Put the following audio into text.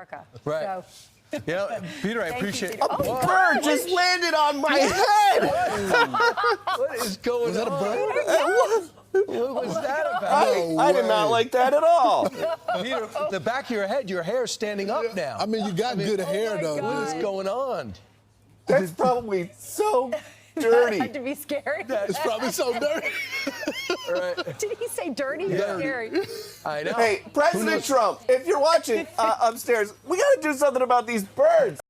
America. Right. So, You know, Peter, I appreciate. Peter. Oh, A bird just landed on my head. What is going on? Was that a bird? What was that about? I did not like that at all. Peter, the back of your head, your hair's standing up now. I mean, you got good hair, though. God. What is going on? That's probably so had dirty. to be scary. It's probably so dirty. Right. Did he say dirty? Yeah. Scary. I know. Hey, President Trump, if you're watching upstairs, we got to do something about these birds.